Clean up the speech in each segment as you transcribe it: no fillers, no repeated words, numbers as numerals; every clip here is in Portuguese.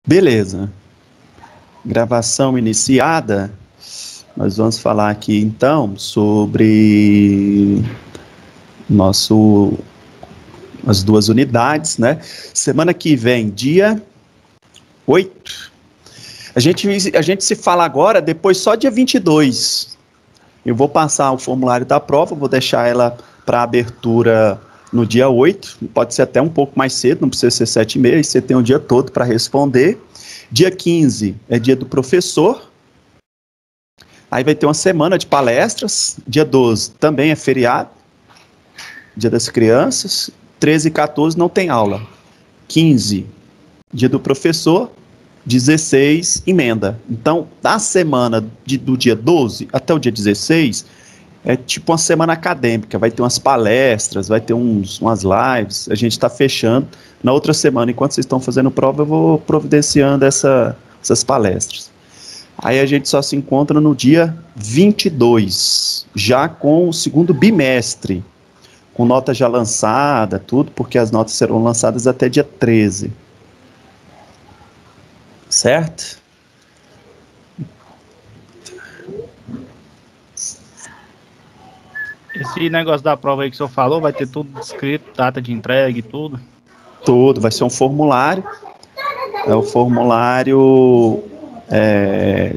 Beleza. Gravação iniciada. Nós vamos falar aqui então sobre as duas unidades, né? Semana que vem, dia 8. A gente se fala agora, depois só dia 22. Eu vou passar o formulário da prova, vou deixar ela para abertura no dia 8, pode ser até um pouco mais cedo, não precisa ser 7h30, você tem o dia todo para responder. Dia 15 é dia do professor, aí vai ter uma semana de palestras. Dia 12 também é feriado, dia das crianças. 13 e 14 não tem aula. 15, dia do professor. 16, emenda. Então, da semana do dia 12 até o dia 16, é tipo uma semana acadêmica, vai ter umas palestras, vai ter umas lives, a gente está fechando. Na outra semana, enquanto vocês estão fazendo prova, eu vou providenciando essas palestras. Aí a gente só se encontra no dia 22, já com o segundo bimestre, com nota já lançada, tudo, porque as notas serão lançadas até dia 13. Certo? Esse negócio da prova aí que o senhor falou, vai ter tudo escrito, data de entrega e tudo? Tudo, vai ser um formulário. É o formulário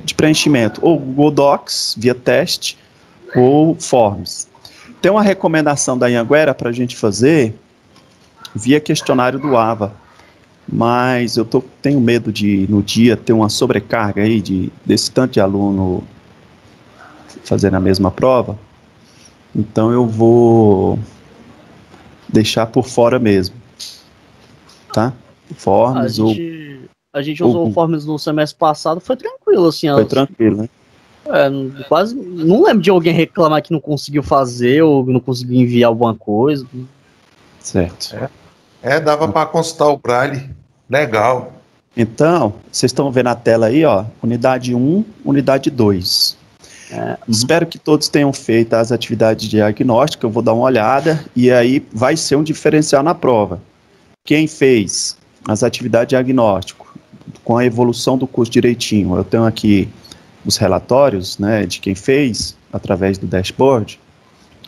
de preenchimento, ou Google Docs, via teste, ou Forms. Tem uma recomendação da Anhanguera para a gente fazer via questionário do AVA, mas eu tenho medo de, no dia, ter uma sobrecarga aí desse tanto de aluno fazendo a mesma prova, então eu vou deixar por fora mesmo, tá? Forms A gente usou o Forms no semestre passado, foi tranquilo, assim. Foi tranquilo, né? Quase não lembro de alguém reclamar que não conseguiu fazer ou não conseguiu enviar alguma coisa. Certo. Dava para consultar o Braille. Legal. Então, vocês estão vendo a tela aí, ó, unidade 1, unidade 2. Espero que todos tenham feito as atividades de diagnóstico, eu vou dar uma olhada, e aí vai ser um diferencial na prova. Quem fez as atividades de diagnóstico, com a evolução do curso direitinho, eu tenho aqui os relatórios, né, de quem fez, através do dashboard,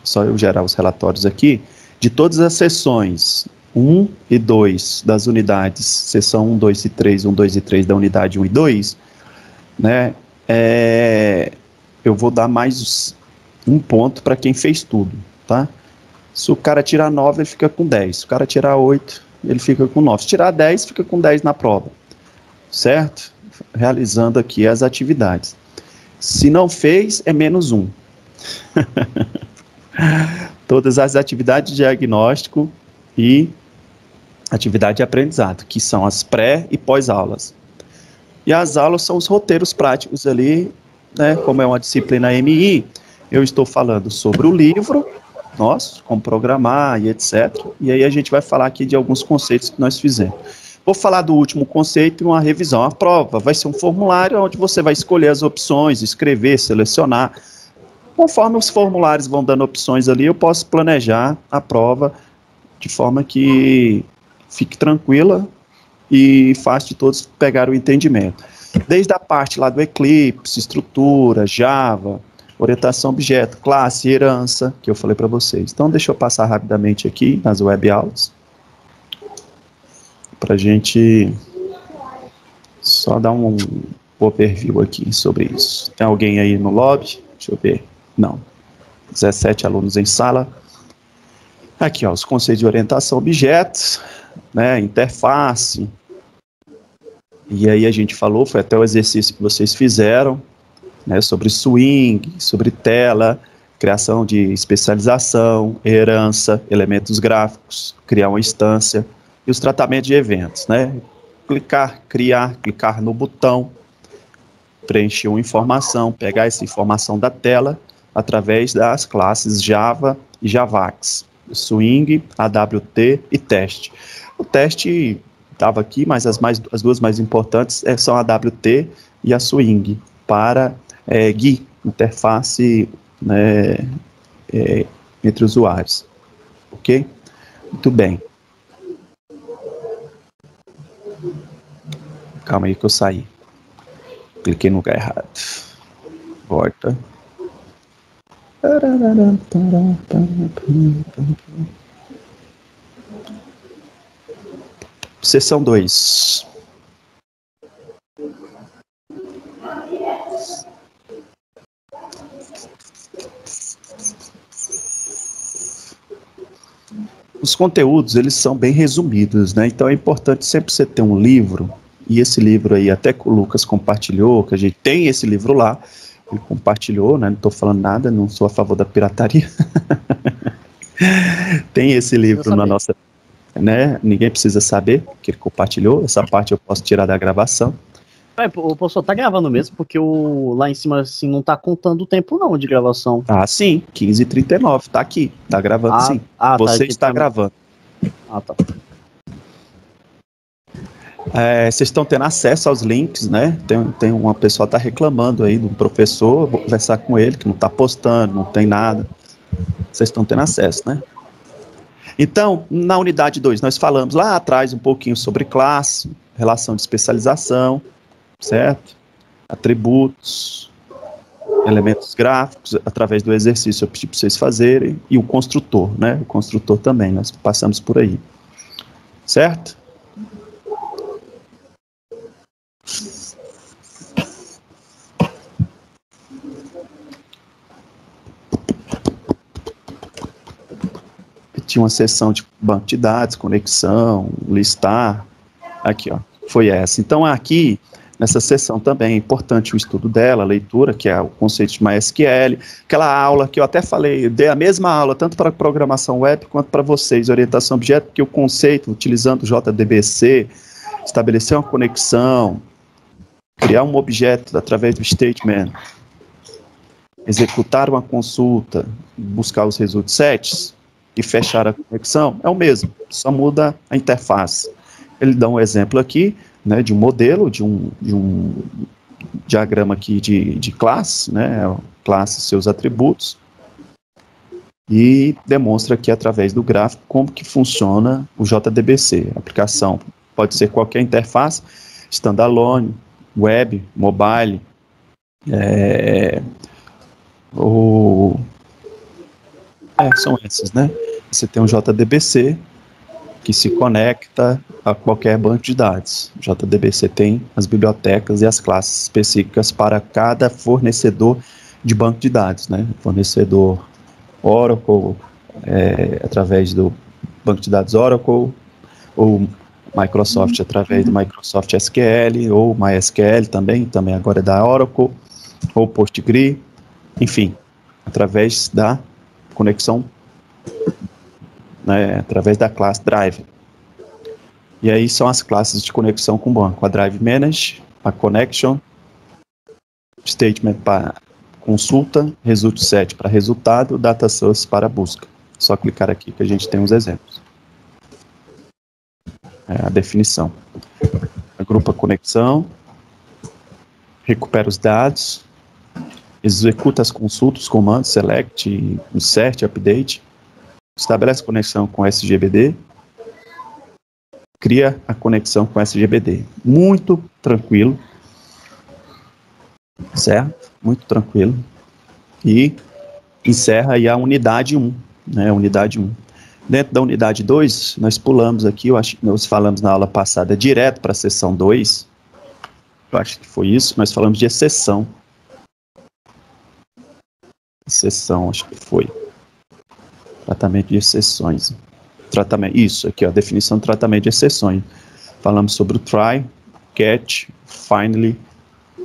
só eu gerar os relatórios aqui, de todas as sessões 1 e 2 das unidades, seção 1, 2 e 3, 1, 2 e 3 da unidade 1 e 2, né, eu vou dar mais um ponto para quem fez tudo, tá? Se o cara tirar 9, ele fica com 10. Se o cara tirar 8, ele fica com 9. Se tirar 10, fica com 10 na prova, certo? Realizando aqui as atividades. Se não fez, é menos 1. Todas as atividades de diagnóstico e atividade de aprendizado, que são as pré e pós-aulas. E as aulas são os roteiros práticos ali, né? Como é uma disciplina MI, eu estou falando sobre o livro nosso, como programar e etc. E aí a gente vai falar aqui de alguns conceitos que nós fizemos. Vou falar do último conceito e uma revisão. A prova vai ser um formulário onde você vai escolher as opções, escrever, selecionar. Conforme os formulários vão dando opções ali, eu posso planejar a prova de forma que fique tranquila e fácil de todos pegar o entendimento. Desde a parte lá do Eclipse, estrutura, Java, orientação objeto, classe, herança, que eu falei para vocês. Então, deixa eu passar rapidamente aqui nas web aulas, para a gente só dar um overview aqui sobre isso. Tem alguém aí no lobby? Deixa eu ver. Não. 17 alunos em sala. Aqui, ó, os conceitos de orientação objetos, né, interface. E aí a gente falou, foi até o exercício que vocês fizeram, né, sobre swing, sobre tela, criação de especialização, herança, elementos gráficos, criar uma instância e os tratamentos de eventos, né? Clicar, criar, clicar no botão, preencher uma informação, pegar essa informação da tela através das classes Java e Javax, swing, AWT e teste. O teste estava aqui, mas as duas mais importantes são a AWT e a swing, para GUI, interface, né, entre usuários. Ok? Muito bem. Calma aí que eu saí. Cliquei no lugar errado. Volta. Seção 2. Os conteúdos, eles são bem resumidos, né? Então é importante sempre você ter um livro, e esse livro aí até que o Lucas compartilhou, que a gente tem esse livro lá, ele compartilhou, né? Não estou falando nada, não sou a favor da pirataria. Tem esse livro na nossa, né? Ninguém precisa saber que ele compartilhou, essa parte eu posso tirar da gravação. O professor tá gravando mesmo, porque lá em cima assim, não tá contando o tempo não de gravação. Ah, sim, 15h39, tá aqui, tá gravando sim. Você tá, está gravando. Ah, tá. Vocês estão tendo acesso aos links, né? Tem uma pessoa que tá reclamando aí do professor, vou conversar com ele, que não tá postando, não tem nada. Vocês estão tendo acesso, né? Então, na unidade 2, nós falamos lá atrás um pouquinho sobre classe, relação de especialização, certo? Atributos, elementos gráficos, através do exercício eu pedi para vocês fazerem, e o construtor, né? O construtor também, nós passamos por aí, certo? Tinha uma seção de banco de dados, conexão, listar, aqui ó, foi essa. Então aqui, nessa seção também é importante o estudo dela, a leitura, que é o conceito de MySQL, aquela aula que eu até falei, eu dei a mesma aula, tanto para programação web, quanto para vocês, orientação a objeto, porque o conceito, utilizando o JDBC, estabelecer uma conexão, criar um objeto através do statement, executar uma consulta, buscar os result sets, e fechar a conexão, é o mesmo, só muda a interface. Ele dá um exemplo aqui, né, de um modelo, de um diagrama aqui de classe, né, classe, seus atributos, e demonstra aqui através do gráfico como que funciona o JDBC. A aplicação pode ser qualquer interface, standalone, web, mobile, são essas, né? Você tem um JDBC que se conecta a qualquer banco de dados. O JDBC tem as bibliotecas e as classes específicas para cada fornecedor de banco de dados, né? Fornecedor Oracle, através do banco de dados Oracle, ou Microsoft através do Microsoft SQL, ou MySQL também agora é da Oracle, ou Postgre, enfim, através da conexão, né, através da classe Drive. E aí são as classes de conexão com o banco, a Drive Manage, a Connection, Statement para consulta, Result Set para resultado, Data Source para busca. Só clicar aqui que a gente tem os exemplos. A definição. Agrupa a conexão, recupera os dados, executa as consultas, comandos, select, insert, update, estabelece conexão com SGBD, cria a conexão com SGBD. Muito tranquilo, certo? Muito tranquilo. E encerra aí a unidade 1, né? Unidade 1. Dentro da unidade 2, nós pulamos aqui, nós falamos na aula passada direto para a seção 2, eu acho que foi isso, nós falamos de exceção. Exceção, acho que foi. Tratamento de exceções. Isso aqui, ó, definição de tratamento de exceções. Falamos sobre o try, catch, finally,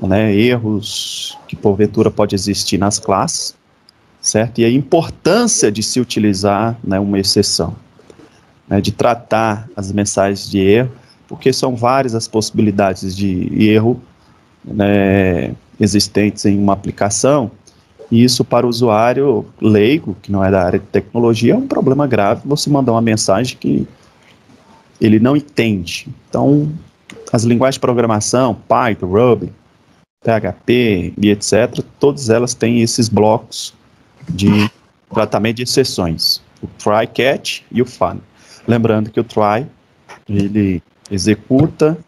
né, erros que porventura pode existir nas classes, certo? E a importância de se utilizar, né, uma exceção, né, de tratar as mensagens de erro, porque são várias as possibilidades de erro, né, existentes em uma aplicação. E isso para o usuário leigo, que não é da área de tecnologia, é um problema grave, você mandar uma mensagem que ele não entende. Então, as linguagens de programação, Python, Ruby, PHP e etc., todas elas têm esses blocos de tratamento de exceções. O try, catch e o find. Lembrando que o try, ele executa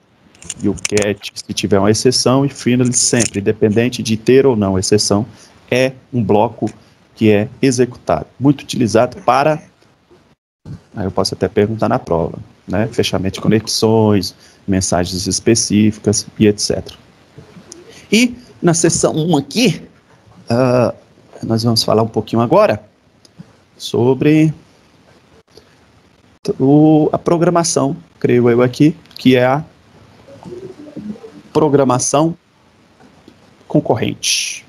e o catch se tiver uma exceção, e finally sempre, independente de ter ou não exceção, é um bloco que é executado. Muito utilizado para, aí eu posso até perguntar na prova, né? Fechamento de conexões, mensagens específicas e etc. E na seção 1 aqui, nós vamos falar um pouquinho agora sobre a programação, creio eu aqui, que é a programação concorrente.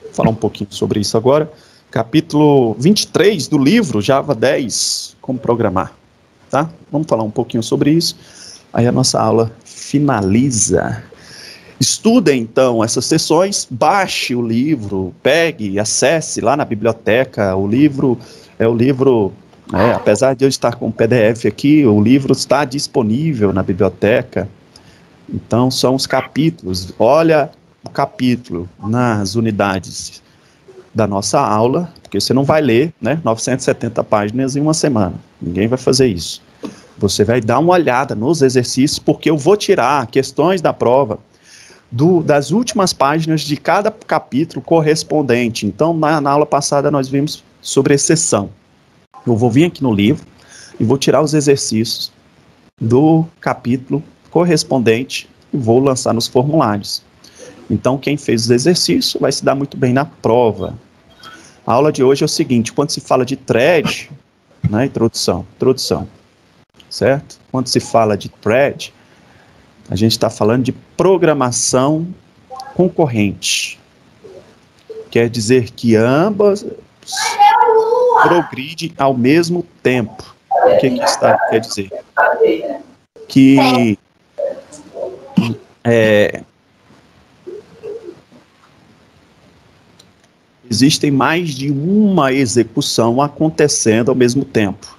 Vou falar um pouquinho sobre isso agora. Capítulo 23 do livro Java 10, como programar. Tá? Vamos falar um pouquinho sobre isso. Aí a nossa aula finaliza. Estudem, então, essas sessões, baixe o livro, pegue, acesse lá na biblioteca. O livro apesar de eu estar com o PDF aqui, o livro está disponível na biblioteca. Então, são os capítulos. Olha o capítulo nas unidades da nossa aula, porque você não vai ler, né, 970 páginas em uma semana. Ninguém vai fazer isso. Você vai dar uma olhada nos exercícios, porque eu vou tirar questões da prova das últimas páginas de cada capítulo correspondente. Então, na aula passada, nós vimos sobre exceção. Eu vou vir aqui no livro e vou tirar os exercícios do capítulo correspondente e vou lançar nos formulários. Então, quem fez os exercícios vai se dar muito bem na prova. A aula de hoje é o seguinte: quando se fala de thread, né, introdução, certo? Quando se fala de thread, a gente está falando de programação concorrente. Quer dizer que ambas progridem ao mesmo tempo. O que isso quer dizer? Que existem mais de uma execução acontecendo ao mesmo tempo.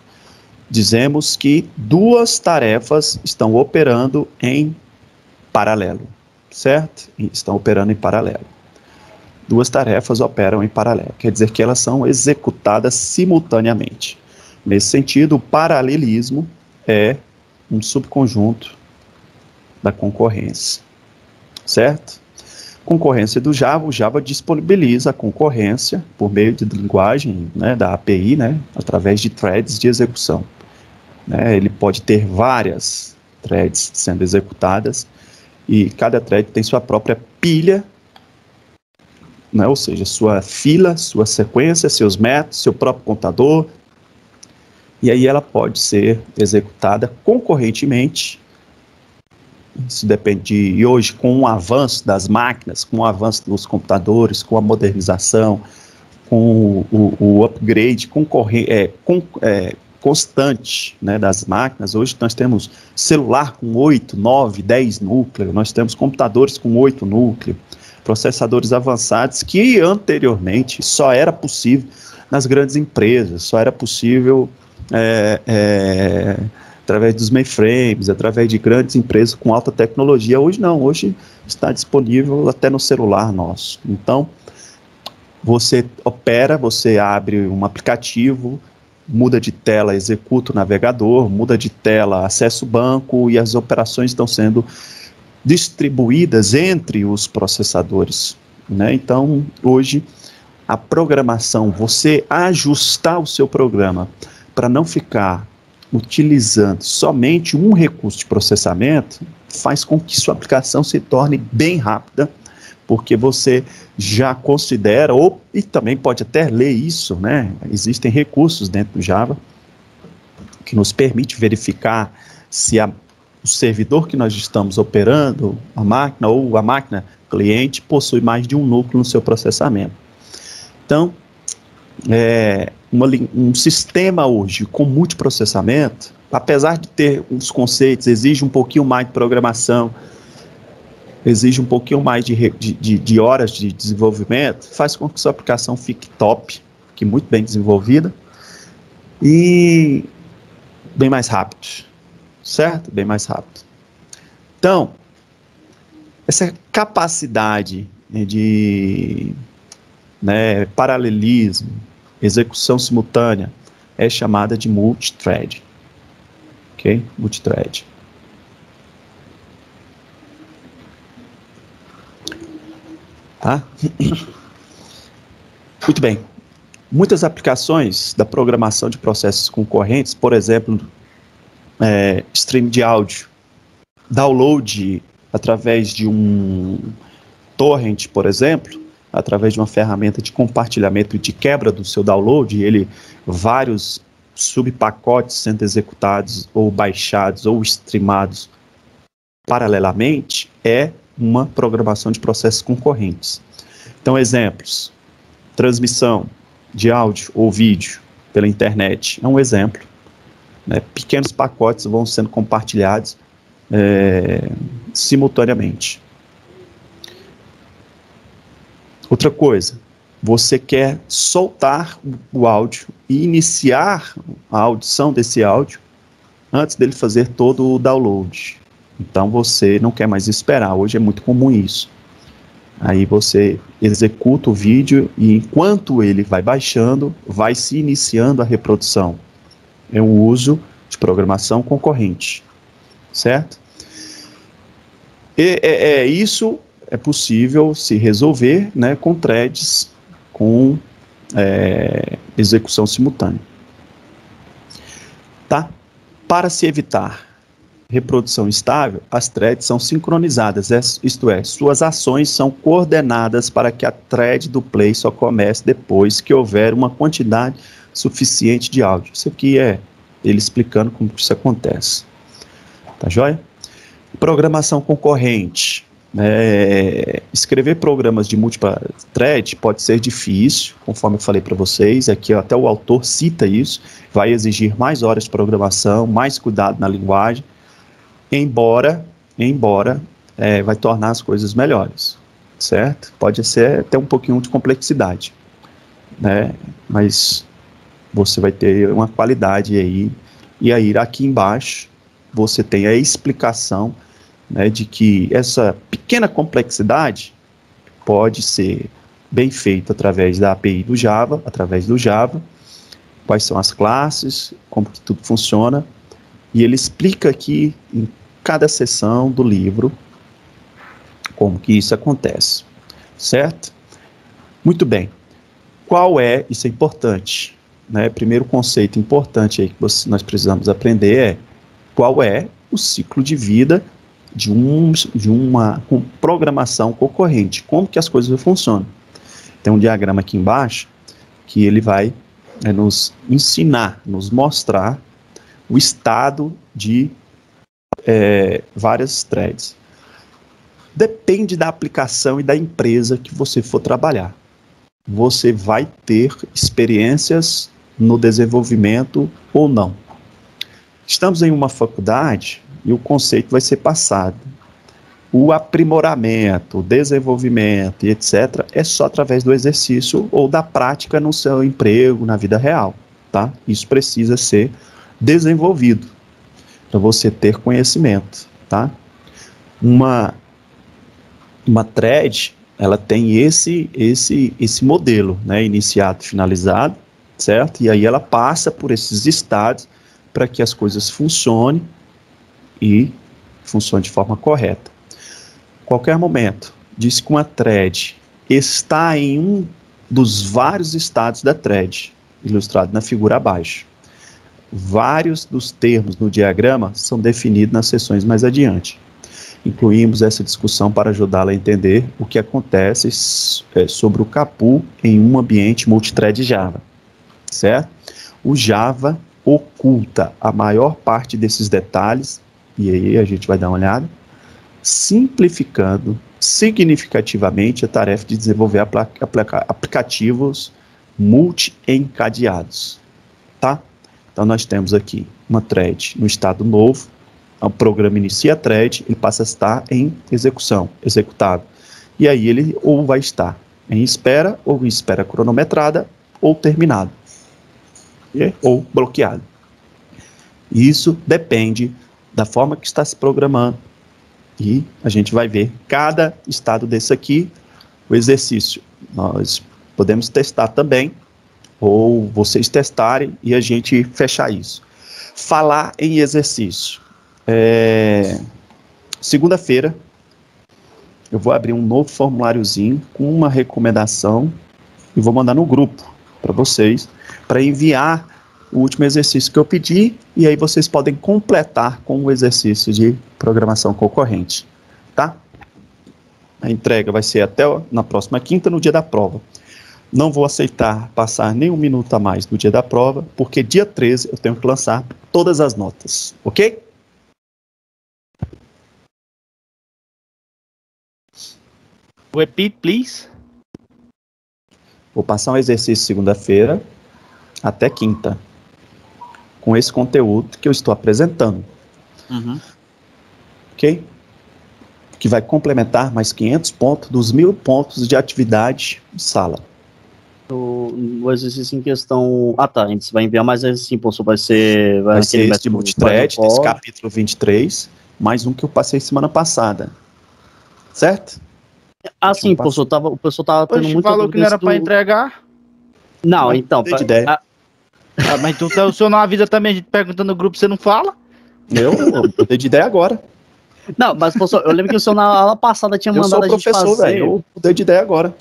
Dizemos que duas tarefas estão operando em paralelo, certo? Estão operando em paralelo. Duas tarefas operam em paralelo, quer dizer que elas são executadas simultaneamente. Nesse sentido, o paralelismo é um subconjunto da concorrência, certo? Concorrência do Java, o Java disponibiliza a concorrência por meio de linguagem, né, da API, né, através de threads de execução. Né, ele pode ter várias threads sendo executadas e cada thread tem sua própria pilha, né, ou seja, sua fila, sua sequência, seus métodos, seu próprio contador, e aí ela pode ser executada concorrentemente. Isso depende e hoje, com o avanço das máquinas, com o avanço dos computadores, com a modernização, com o upgrade constante, né, das máquinas. Hoje nós temos celular com 8, 9, 10 núcleos, nós temos computadores com 8 núcleos, processadores avançados que anteriormente só era possível nas grandes empresas, só era possível através dos mainframes, através de grandes empresas com alta tecnologia. Hoje não, hoje está disponível até no celular nosso. Então, você opera, você abre um aplicativo, muda de tela, executa o navegador, muda de tela, acessa o banco e as operações estão sendo distribuídas entre os processadores, né? Então, hoje, a programação, você ajustar o seu programa para não ficar utilizando somente um recurso de processamento, faz com que sua aplicação se torne bem rápida, porque você já considera, e também pode até ler isso, né? Existem recursos dentro do Java que nos permite verificar se o servidor que nós estamos operando, a máquina ou a máquina cliente, possui mais de um núcleo no seu processamento. Então, um sistema hoje com multiprocessamento, apesar de ter uns conceitos, exige um pouquinho mais de programação, exige um pouquinho mais de horas de desenvolvimento, faz com que sua aplicação fique top, fique muito bem desenvolvida e bem mais rápido, certo? Bem mais rápido. Então, essa capacidade de paralelismo, execução simultânea, é chamada de multithread. Ok? Multithread. Tá? Muito bem. Muitas aplicações da programação de processos concorrentes, por exemplo, stream de áudio, download através de um torrent, por exemplo, através de uma ferramenta de compartilhamento e de quebra do seu download, vários subpacotes sendo executados ou baixados ou streamados paralelamente, é uma programação de processos concorrentes. Então, exemplos: transmissão de áudio ou vídeo pela internet é um exemplo, né? Pequenos pacotes vão sendo compartilhados simultaneamente. Outra coisa, você quer soltar o áudio e iniciar a audição desse áudio antes dele fazer todo o download. Então você não quer mais esperar, hoje é muito comum isso. Aí você executa o vídeo e enquanto ele vai baixando, vai se iniciando a reprodução. É um uso de programação concorrente, certo? Isso é possível se resolver, né, com threads, com execução simultânea. Tá? Para se evitar reprodução estável, as threads são sincronizadas, isto é, suas ações são coordenadas para que a thread do play só comece depois que houver uma quantidade suficiente de áudio. Isso aqui é ele explicando como isso acontece. Tá joia? Programação concorrente. Escrever programas de múltipla thread pode ser difícil, conforme eu falei para vocês, aqui até o autor cita isso, vai exigir mais horas de programação, mais cuidado na linguagem, embora vai tornar as coisas melhores, certo? Pode ser até um pouquinho de complexidade, né? Mas você vai ter uma qualidade aí, e aí aqui embaixo você tem a explicação, né, de que essa pequena complexidade pode ser bem feita através da API do Java, quais são as classes, como que tudo funciona, e ele explica aqui em cada seção do livro como que isso acontece, certo? Muito bem. Isso é importante, né? Primeiro conceito importante aí que nós precisamos aprender é qual é o ciclo de vida de uma programação concorrente, como que as coisas funcionam. Tem um diagrama aqui embaixo que ele vai nos ensinar, nos mostrar o estado de várias threads. Depende da aplicação e da empresa que você for trabalhar. Você vai ter experiências no desenvolvimento ou não. Estamos em uma faculdade e o conceito vai ser passado. O aprimoramento, o desenvolvimento e etc. é só através do exercício ou da prática no seu emprego, na vida real, tá? Isso precisa ser desenvolvido para você ter conhecimento, tá? Uma thread, ela tem esse modelo, né? Iniciado, finalizado, certo? E aí ela passa por esses estados para que as coisas funcionem e funcione de forma correta. Qualquer momento, diz que uma thread está em um dos vários estados da thread, ilustrado na figura abaixo. Vários dos termos no diagrama são definidos nas seções mais adiante. Incluímos essa discussão para ajudá-la a entender o que acontece sobre o capu em um ambiente multithread Java, certo? O Java oculta a maior parte desses detalhes, e aí a gente vai dar uma olhada, simplificando significativamente a tarefa de desenvolver aplicativos multi-encadeados, tá? Então nós temos aqui uma thread no estado novo, o programa inicia a thread, ele passa a estar em execução, executável, e aí ele ou vai estar em espera, ou em espera cronometrada, ou terminado, ou bloqueado. Isso depende da forma que está se programando, e a gente vai ver cada estado desse aqui, o exercício. Nós podemos testar também, ou vocês testarem e a gente fechar isso. Falar em exercício. Segunda-feira, eu vou abrir um novo formuláriozinho com uma recomendação e vou mandar no grupo para vocês, para enviar o último exercício que eu pedi, e aí vocês podem completar com o exercício de programação concorrente, tá? A entrega vai ser até na próxima quinta, no dia da prova. Não vou aceitar passar nem um minuto a mais no dia da prova, porque dia 13 eu tenho que lançar todas as notas, ok? Repeat, please. Vou passar um exercício segunda-feira até quinta, com esse conteúdo que eu estou apresentando. Ok? Que vai complementar mais 500 pontos dos 1.000 pontos de atividade de sala. O exercício em questão... Ah, tá. A gente vai enviar mais exercício, professor. Vai ser esse de multithread, desse capítulo 23, mais um que eu passei semana passada. Certo? Ah, sim, professor. O professor tava tendo Oxe, muita falou que não era pra entregar. Não, então... Não ideia. Mas então o senhor não avisa também, a gente pergunta no grupo, você não fala? Eu dei de ideia agora. Não, mas, professor, eu lembro que o senhor na aula passada tinha Eu mandado sou a gente professor, fazer... velho. Eu dei de ideia agora.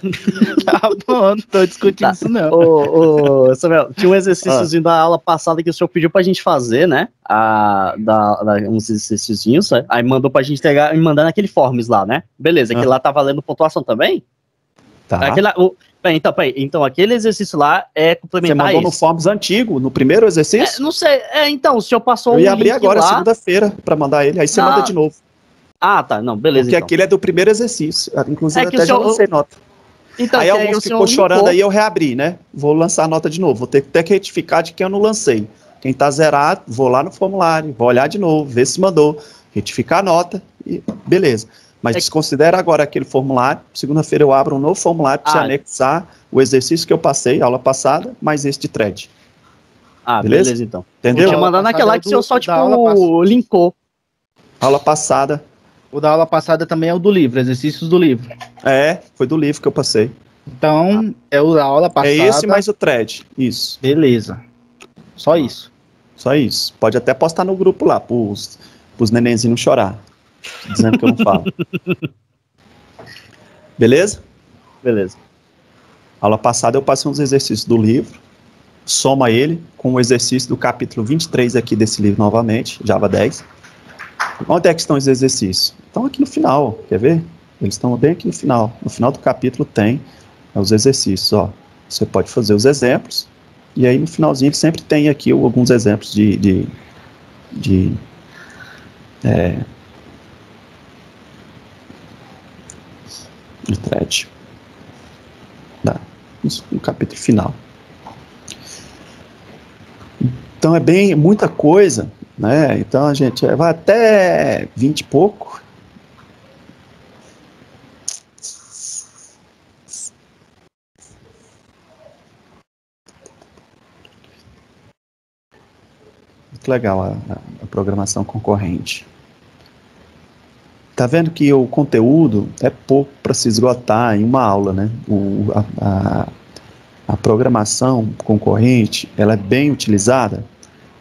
Tá bom, não tô discutindo isso não. Ô, Samuel, tinha um exercíciozinho da aula passada que o senhor pediu pra gente fazer, né? Uns exercíciozinhos, né? Aí mandou pra gente entregar e mandar naquele forms lá, né? Beleza, aquele lá tá valendo pontuação também? Tá. Então, aquele exercício lá é Você complementar mandou esse. no forms antigo, no primeiro exercício? Não sei, então, o senhor passou Eu ia um abrir link agora, lá. segunda-feira, pra mandar ele. Aí você manda de novo. Ah, tá, não, beleza. Porque então. aquele é do primeiro exercício. Inclusive, É que até o já senhor- lancei nota. Então, Aí que alguns o senhor ficou chorando linkou. aí, eu reabri, né? Vou lançar a nota de novo. Vou ter que até que retificar de quem eu não lancei. Quem tá zerado, vou lá no formulário, vou olhar de novo, ver se mandou, retificar a nota e beleza. Mas desconsidera agora aquele formulário. Segunda-feira eu abro um novo formulário para você anexar o exercício que eu passei, aula passada, mais esse de thread. Ah, Beleza? beleza então. Entendeu? Vou te mandar naquela que o senhor só, linkou. Aula passada. O da aula passada também é o do livro, exercícios do livro. Foi do livro que eu passei. Então, é o da aula passada. É esse mais o thread, isso. Beleza. Só isso. Só isso. Pode até postar no grupo lá, pros nenenzinhos não chorar. Dizendo que eu não falo. Beleza? Beleza. Aula passada eu passei uns exercícios do livro, soma ele com o exercício do capítulo 23 aqui desse livro novamente, Java 10. Onde é que estão os exercícios? Estão aqui no final, quer ver? Eles estão bem aqui no final. No final do capítulo tem os exercícios, ó. Você pode fazer os exemplos, e aí no finalzinho sempre tem aqui alguns exemplos de thread. Isso no capítulo final. Então é muita coisa, né? Então a gente vai até 20 e pouco. Muito legal a programação concorrente. Tá vendo que o conteúdo é pouco para se esgotar em uma aula, né? A programação concorrente, ela é bem utilizada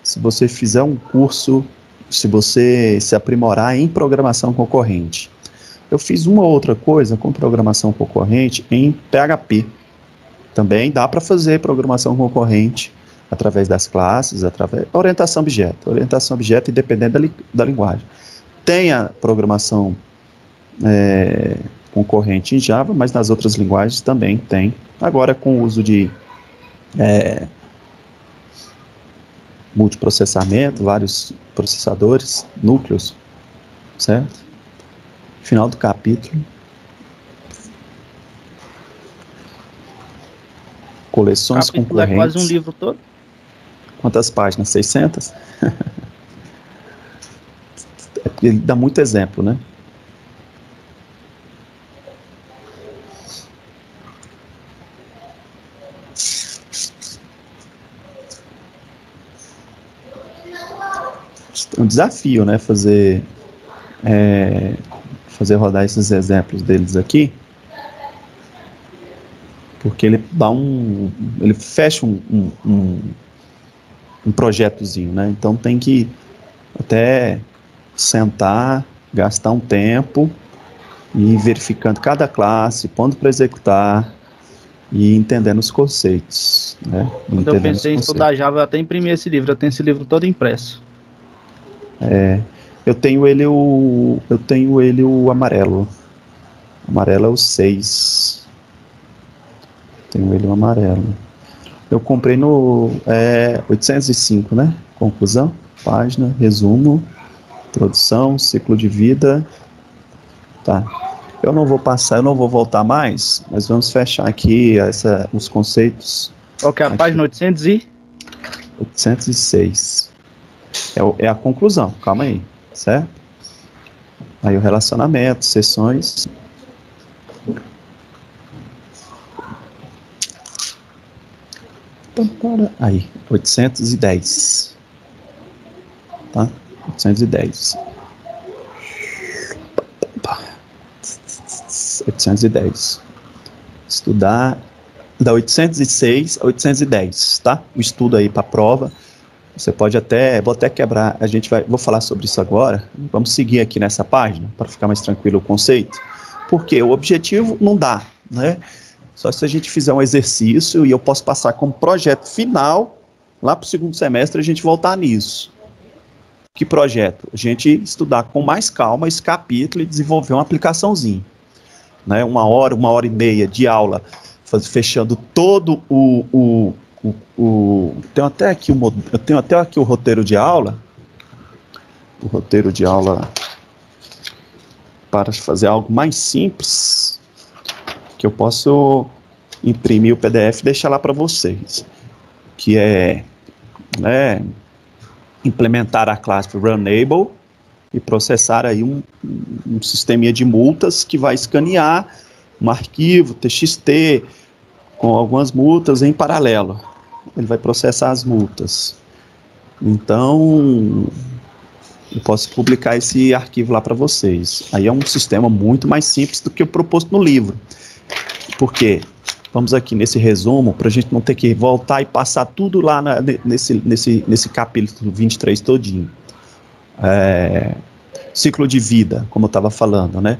se você fizer um curso, se você se aprimorar em programação concorrente. Eu fiz uma outra coisa com programação concorrente em PHP. Também dá para fazer programação concorrente através das classes, através da orientação objeto. Orientação objeto independente da linguagem. Tem a programação concorrente em Java, mas nas outras linguagens também tem. Agora com o uso de multiprocessamento, vários processadores, núcleos, certo? Final do capítulo. Coleções concorrentes. É quase um livro todo. Quantas páginas? 600? Ele dá muito exemplo, né? É um desafio, né? Fazer rodar esses exemplos deles aqui, porque ele dá ele fecha um projetozinho, né? Então tem que até sentar, gastar um tempo e verificando cada classe, pondo para executar e entendendo os conceitos, né? Quando eu pensei em estudar Java, eu até imprimi esse livro, eu tenho esse livro todo impresso. Eu tenho ele o amarelo. O amarelo é o 6. Tenho ele o amarelo. Eu comprei no 805, né? Conclusão, página, resumo, introdução, ciclo de vida. Tá. Eu não vou voltar mais, mas vamos fechar aqui os conceitos. Qual que é a página 806. É a conclusão, calma aí, certo? Aí o relacionamento, sessões. Aí, 810. Tá? 810. 810. Estudar da 806 a 810, tá? O estudo aí para prova. Você pode vou até quebrar, vou falar sobre isso agora. Vamos seguir aqui nessa página para ficar mais tranquilo o conceito. Porque o objetivo não dá, né? Só se a gente fizer um exercício e eu posso passar como projeto final, lá para o segundo semestre a gente voltar nisso. Que projeto? A gente estudar com mais calma esse capítulo e desenvolver uma aplicaçãozinha. Né? 1 hora e meia de aula, fechando todo tenho até aqui o roteiro de aula. O roteiro de aula para fazer algo mais simples, que eu posso imprimir o PDF e deixar lá para vocês, que é, né, implementar a classe Runable e processar aí um sisteminha de multas que vai escanear um arquivo TXT com algumas multas em paralelo. Ele vai processar as multas. Então, eu posso publicar esse arquivo lá para vocês. Aí é um sistema muito mais simples do que o proposto no livro. Por quê? Vamos aqui nesse resumo, para a gente não ter que voltar e passar tudo lá nesse capítulo 23 todinho. Ciclo de vida, como eu estava falando, né?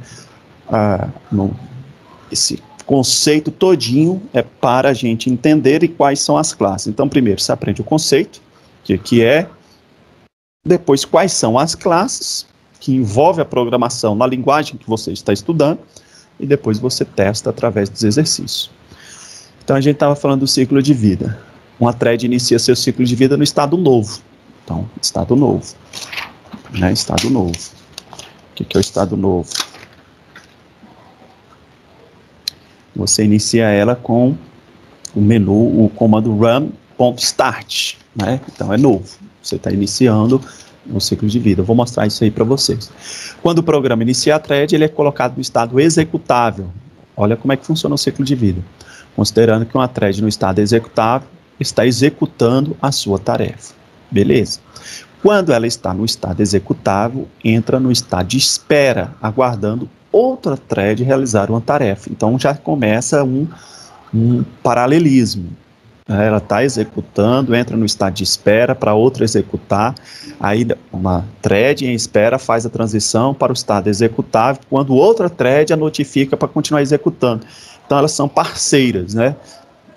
Esse conceito todinho é para a gente entender quais são as classes. Então, primeiro, você aprende o conceito, que é, depois, quais são as classes, que envolve a programação na linguagem que você está estudando, e depois você testa através dos exercícios. Então, a gente estava falando do ciclo de vida. Uma thread inicia seu ciclo de vida no estado novo. Então, estado novo. Né? Estado novo. O que é o estado novo? Você inicia ela com o menu, o comando run.start, né? Então é novo, você está iniciando o ciclo de vida. Eu vou mostrar isso aí para vocês. Quando o programa inicia a thread, ele é colocado no estado executável. Olha como é que funciona o ciclo de vida. Considerando que uma thread no estado executável está executando a sua tarefa. Beleza? Quando ela está no estado executável, entra no estado de espera, aguardando outra thread realizar uma tarefa. Então já começa um paralelismo. Ela está executando, entra no estado de espera para outra executar, aí uma thread em espera faz a transição para o estado executável, quando outra thread a notifica para continuar executando. Então elas são parceiras, né?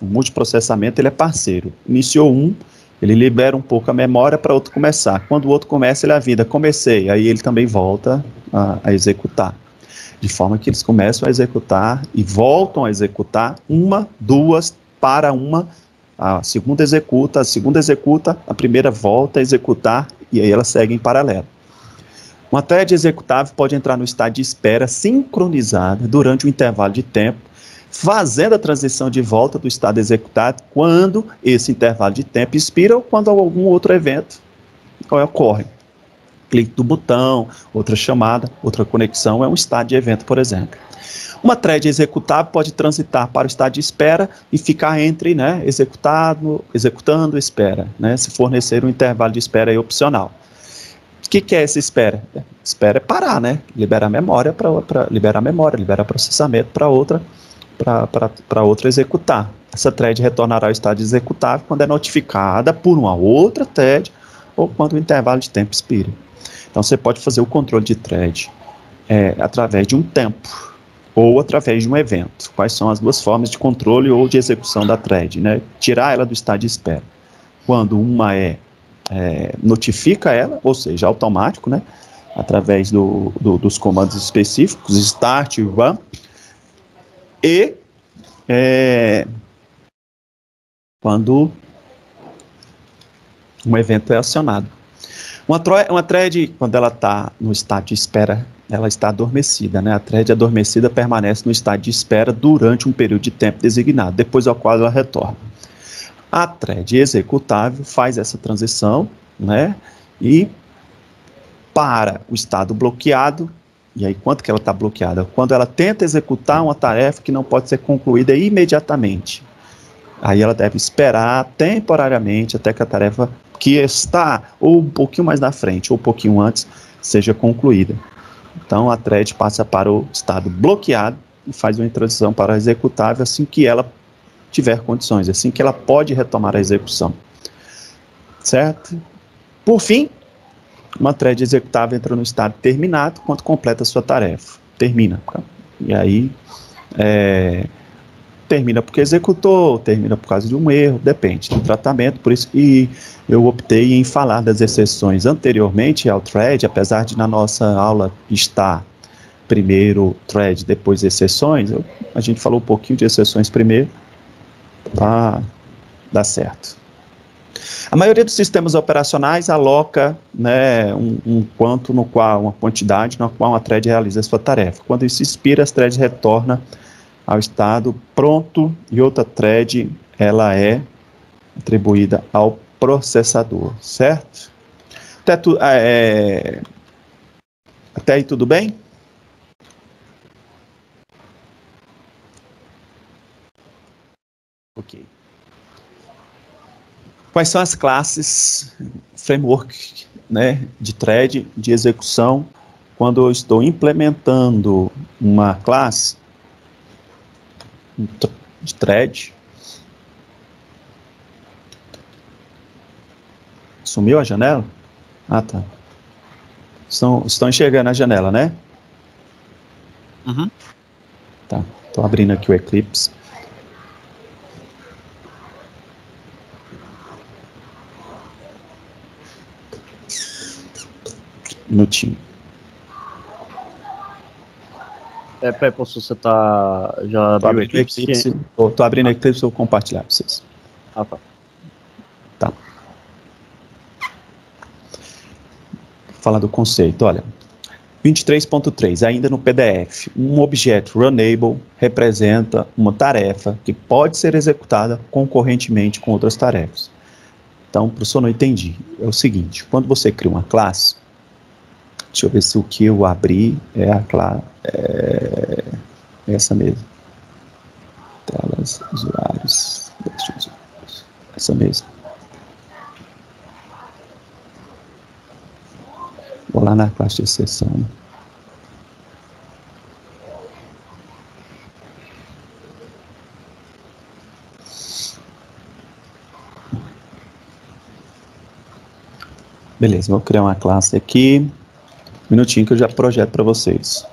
O multiprocessamento ele é parceiro. Iniciou um, ele libera um pouco a memória para outro começar. Quando o outro começa, ele avisa, comecei, aí ele também volta a executar. De forma que eles começam a executar e voltam a executar uma, duas, para uma, a segunda executa, a primeira volta a executar e aí elas seguem em paralelo. Uma thread executável pode entrar no estado de espera sincronizada durante um intervalo de tempo, fazendo a transição de volta do estado executado quando esse intervalo de tempo expira ou quando algum outro evento ocorre. Clique do botão, outra chamada, outra conexão, é um estado de evento, por exemplo. Uma thread executável pode transitar para o estado de espera e ficar entre, né, executando, espera, né, se fornecer um intervalo de espera aí opcional. O que é essa espera? Espera é parar, né, liberar memória, liberar processamento para outra executar. Essa thread retornará ao estado executável quando é notificada por uma outra thread ou quando o intervalo de tempo expira. Então você pode fazer o controle de thread através de um tempo ou através de um evento. Quais são as duas formas de controle ou de execução da thread, né? Tirar ela do estado de espera. Quando uma notifica ela, ou seja, automático, né? Através dos comandos específicos, start e run, e quando um evento é acionado. Uma thread, quando ela está no estado de espera, ela está adormecida, né? A thread adormecida permanece no estado de espera durante um período de tempo designado, depois ao qual ela retorna. A thread executável faz essa transição, né? E para o estado bloqueado, e aí quanto que ela está bloqueada? Quando ela tenta executar uma tarefa que não pode ser concluída imediatamente. Aí ela deve esperar temporariamente até que a tarefa que está ou um pouquinho mais na frente ou um pouquinho antes seja concluída. Então a thread passa para o estado bloqueado e faz uma transição para a executável assim que ela tiver condições, assim que ela pode retomar a execução. Certo? Por fim, uma thread executável entra no estado terminado quando completa a sua tarefa. Termina. E aí, termina porque executou, termina por causa de um erro, depende do tratamento. Por isso que eu optei em falar das exceções anteriormente ao thread, apesar de na nossa aula estar primeiro thread, depois exceções, a gente falou um pouquinho de exceções primeiro, para dar certo. A maioria dos sistemas operacionais aloca, né, uma quantidade no qual uma thread realiza a sua tarefa. Quando isso expira, as threads retornam ao estado pronto e outra thread ela é atribuída ao processador, certo? Até aí tudo bem? Ok. Quais são as classes, framework, né, de thread, de execução, quando eu estou implementando uma classe de thread? Sumiu a janela? Ah, tá. Estão enxergando a janela, né? Uhum. Tá, estou abrindo aqui o Eclipse. Minutinho. Posso você tá já abriu o Eclipse? Estou abrindo o Eclipse, vou compartilhar para vocês. Ah, tá. Tá. Vou falar do conceito, olha. 23.3, ainda no PDF, um objeto runnable representa uma tarefa que pode ser executada concorrentemente com outras tarefas. Então, professor, não entendi. É o seguinte, quando você cria uma classe, deixa eu ver se o que eu abri é a classe, essa mesmo. Telas, usuários, essa mesmo. Vou lá na classe de exceção. Beleza, vou criar uma classe aqui. Um minutinho que eu já projeto para vocês.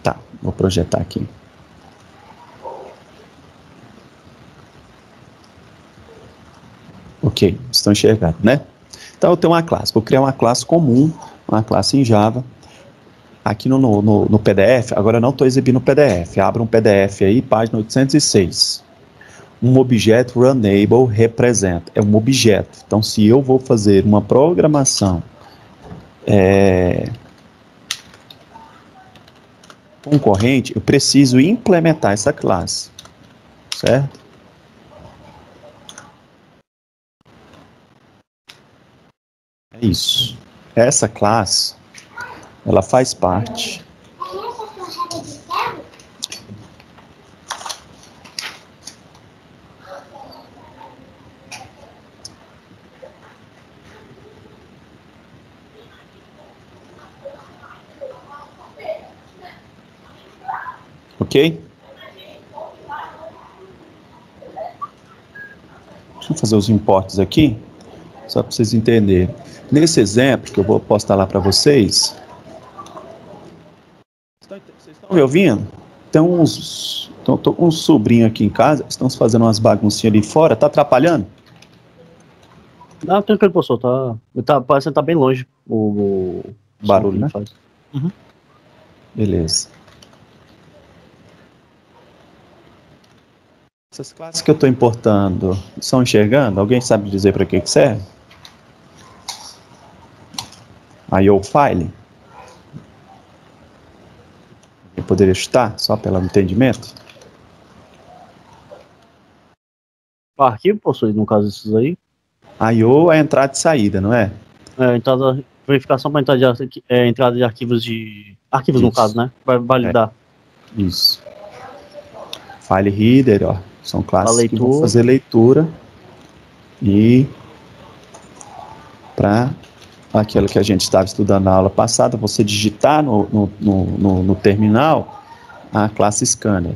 Tá, vou projetar aqui. Ok, estão enxergando, né? Então eu tenho uma classe, vou criar uma classe comum, uma classe em Java. Aqui no PDF, agora eu não estou exibindo o PDF, abra um PDF aí, página 806. Um objeto runnable representa, é um objeto. Então, se eu vou fazer uma programação concorrente, eu preciso implementar essa classe, certo? É isso. Essa classe, ela faz parte ok? Deixa eu fazer os importes aqui. Só para vocês entenderem. Nesse exemplo que eu vou postar lá para vocês, vocês estão me ouvindo? Tem tô com um sobrinho aqui em casa, estão fazendo umas baguncinhas ali fora, tá atrapalhando? Não, tranquilo, professor, parece que tá bem longe o Barulho, né? faz. Beleza. Essas classes que eu estou importando, estão enxergando? Alguém sabe dizer para que serve? A IO file? Eu poderia chutar, só pelo entendimento? O arquivo, professor, no caso desses aí? A IO é entrada e saída, não é? Verificação para entrada de arquivos Arquivos, no caso, né? Vai validar. Isso. File reader, ó. São classes que vão fazer leitura e para aquilo que a gente estava estudando na aula passada, você digitar no terminal a classe scanner,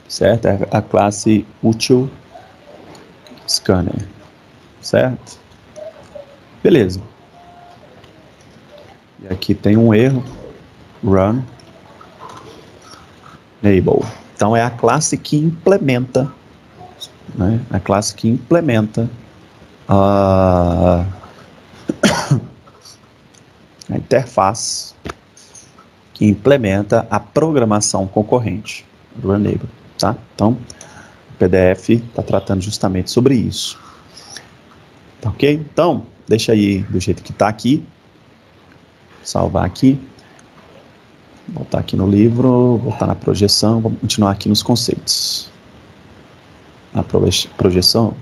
certo? É a classe útil scanner, certo? Beleza. E aqui tem um erro, run enable. Então é a classe que implementa, né? A classe que implementa a interface que implementa a programação concorrente, Runnable, tá? Então, o PDF está tratando justamente sobre isso. Tá ok? Então, deixa aí do jeito que está aqui. Salvar aqui. Voltar aqui no livro, voltar na projeção, vamos continuar aqui nos conceitos. Na projeção,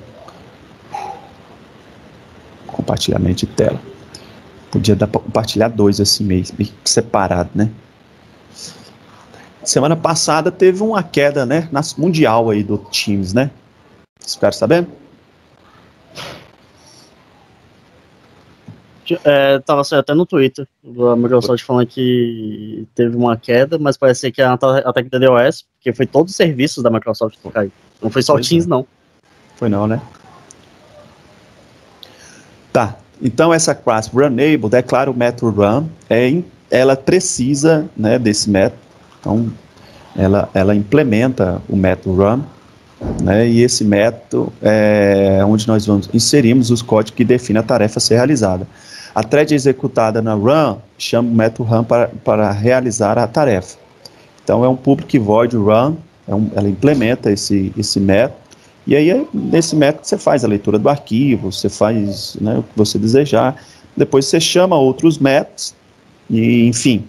compartilhamento de tela. Podia dar para compartilhar dois assim meio separado, né? Semana passada teve uma queda, né, na mundial aí do Teams, né? Vocês ficaram sabendo? Tava saindo até no Twitter da Microsoft falando que teve uma queda, mas parece que é até que da DOS, porque foi todos os serviços da Microsoft que caiu. Não foi só o Teams, não. Foi não, né? Tá, então essa classe Runnable declara o método run, ela precisa, né, desse método, então ela implementa o método run, né, e esse método é onde nós inserimos os códigos que definem a tarefa a ser realizada. A thread executada na run chama o método run para realizar a tarefa. Então é um public void run, ela implementa esse método, e aí nesse método você faz a leitura do arquivo, você faz, né, o que você desejar, depois você chama outros métodos, e enfim,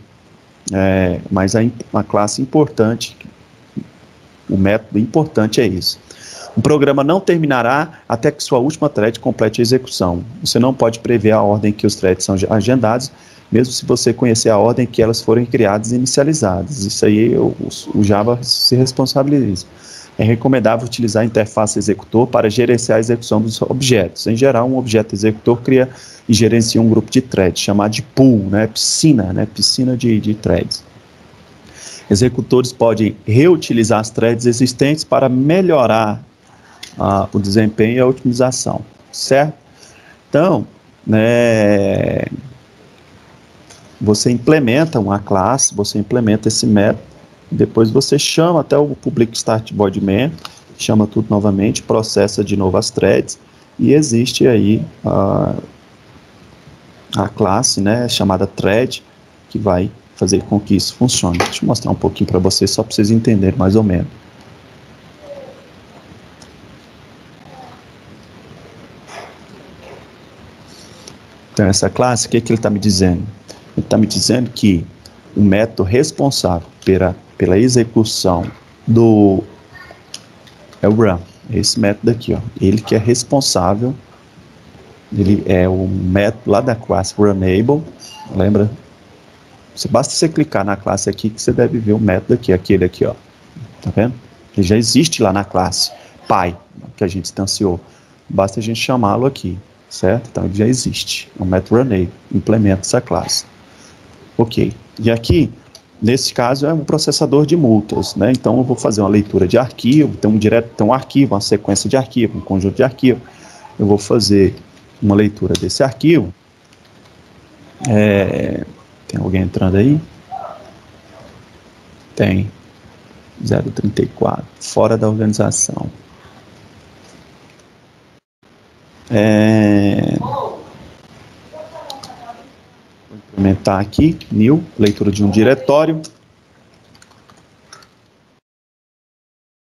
mas a classe importante, o método importante é isso. O programa não terminará até que sua última thread complete a execução. Você não pode prever a ordem que os threads são agendados, mesmo se você conhecer a ordem que elas forem criadas e inicializadas. Isso aí o Java se responsabiliza. É recomendável utilizar a interface executor para gerenciar a execução dos objetos. Em geral, um objeto executor cria e gerencia um grupo de threads, chamado de pool, né, piscina de threads. Executores podem reutilizar as threads existentes para melhorar o desempenho e a otimização, certo? Então, né, você implementa uma classe, você implementa esse método, depois você chama até o public start void main, chama tudo novamente, processa de novo as threads, e existe aí a classe, né, chamada thread, que vai fazer com que isso funcione. Deixa eu mostrar um pouquinho para vocês, só para vocês entenderem mais ou menos. Então, essa classe, o que ele está me dizendo? Ele está me dizendo que o método responsável pela execução é o run, esse método aqui, ó. Ele que é responsável, ele é o método lá da classe Runnable, lembra? Basta você clicar na classe aqui que você deve ver o método aqui, aquele aqui, ó. Tá vendo? Ele já existe lá na classe Py, que a gente instanciou. Basta a gente chamá-lo aqui, certo? Então ele já existe. É um método Runnable, implementa essa classe. Ok. E aqui, nesse caso, é um processador de multas, né? Então eu vou fazer uma leitura de arquivo, tem um arquivo, uma sequência de arquivo, um conjunto de arquivo. eu vou fazer uma leitura desse arquivo. Tem alguém entrando aí? Tem. 034, fora da organização. Vou implementar aqui, new, leitura de um diretório.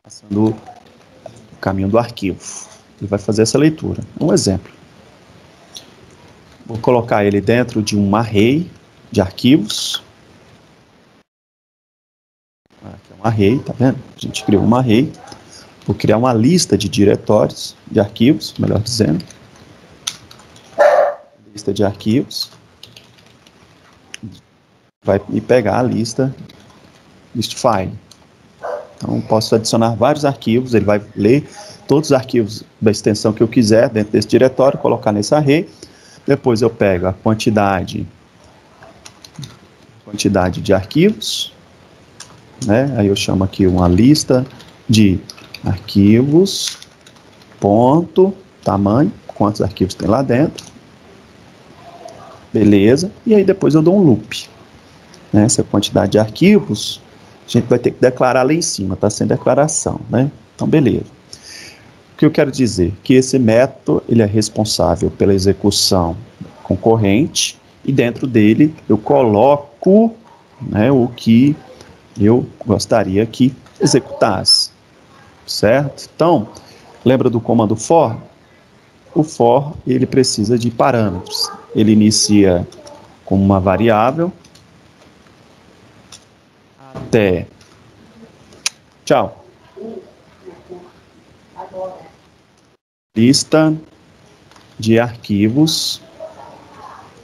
Passando o caminho do arquivo. Ele vai fazer essa leitura. Um exemplo. Vou colocar ele dentro de um array de arquivos. Aqui é um array, tá vendo? A gente criou um array. Vou criar uma lista de diretórios, de arquivos, melhor dizendo. Lista de arquivos. Vai me pegar a list file. Então, posso adicionar vários arquivos, ele vai ler todos os arquivos da extensão que eu quiser dentro desse diretório, colocar nesse array. Depois eu pego a quantidade de arquivos, né? Aí eu chamo aqui uma lista de arquivos, ponto, tamanho, quantos arquivos tem lá dentro. Beleza. E aí depois eu dou um loop. Né? Essa quantidade de arquivos, a gente vai ter que declarar lá em cima, tá sem declaração, né? Então, beleza. O que eu quero dizer? Que esse método, ele é responsável pela execução concorrente e dentro dele eu coloco, né, o que eu gostaria que executasse, certo? Então, lembra do comando for? O for, ele precisa de parâmetros. Ele inicia com uma variável até... Tchau. Lista de arquivos,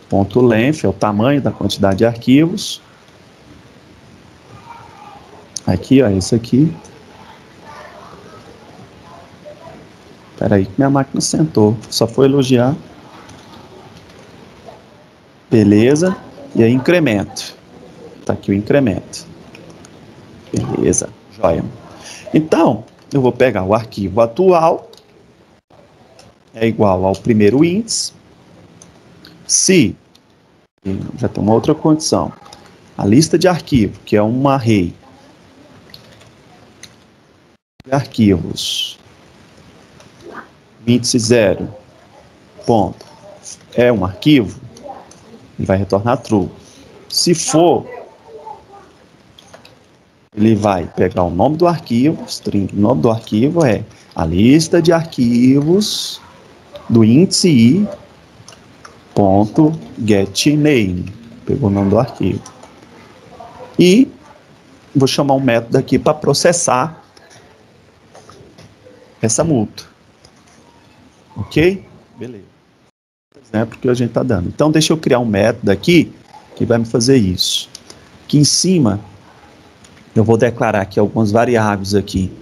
ponto length, é o tamanho da quantidade de arquivos. Aqui, ó, esse aqui. Espera aí que minha máquina sentou, só foi elogiar. Beleza, e aí incremento. Tá aqui o incremento. Beleza, joia. Então, eu vou pegar o arquivo atual, é igual ao primeiro índice, se, já tem uma outra condição, a lista de arquivo, que é um array de arquivos, índice 0, ponto, é um arquivo, ele vai retornar true. Se for, ele vai pegar o nome do arquivo, string, o nome do arquivo é a lista de arquivos do índice i, ponto, getName, pegou o nome do arquivo. E vou chamar um método aqui para processar essa multa. Ok? Beleza. Exemplo que a gente está dando. Então, deixa eu criar um método aqui que vai me fazer isso. Aqui em cima, eu vou declarar aqui algumas variáveis aqui.